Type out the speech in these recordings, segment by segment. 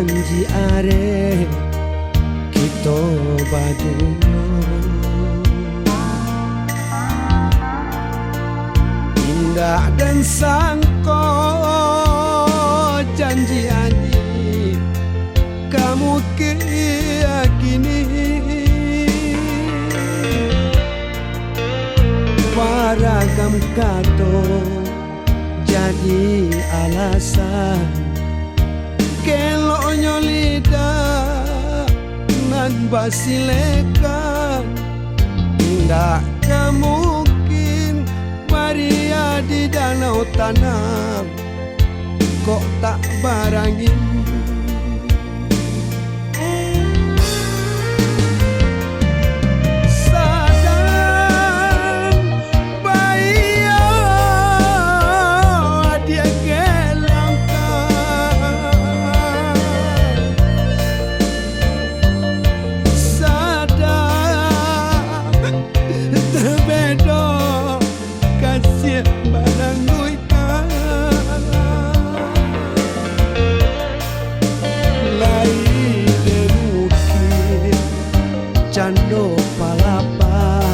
janji are kita badunya indah dan sangko janji ani kamu kini paragam kato jadi alasan kelok nyolida nan basilekan tidak mungkin Maria di danau tanam kok tak barangin cando palapa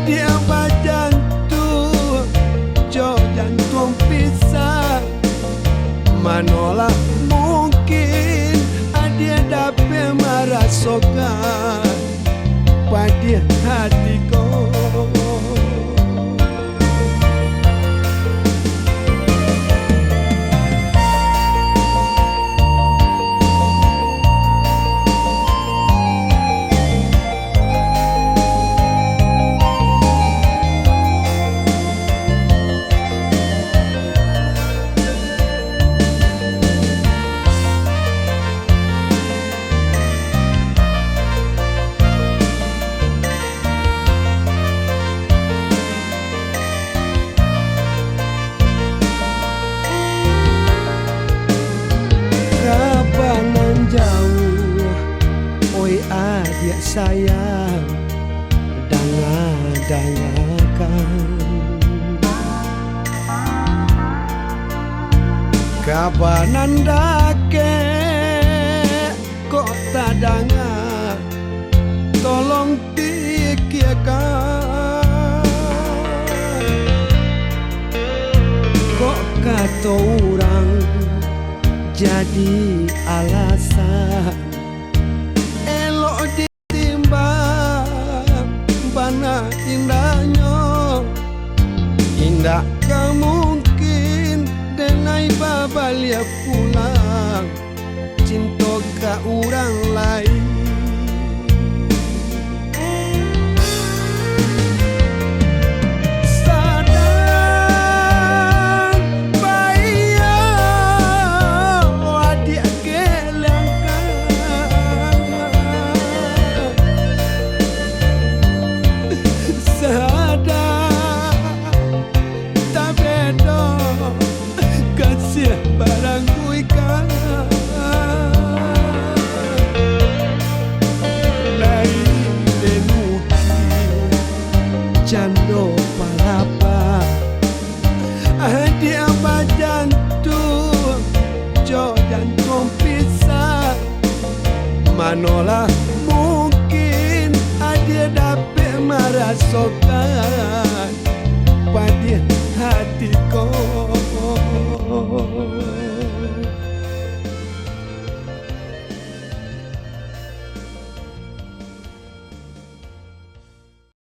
dia bajantu jo jantung pisah manolah mungkin dia dapat merasakan pada hatiku jauh, oi adik sayang, dangakan kabanan dake kok tadanga tolong pikirkan kok kata orang jadi alasan elok ditimbang bana indahnya indah mungkin denai babalia pulang cinta ke orang lain cando palapa dia bajantu jo jantung pisah manolah mungkin dia dapat merasakan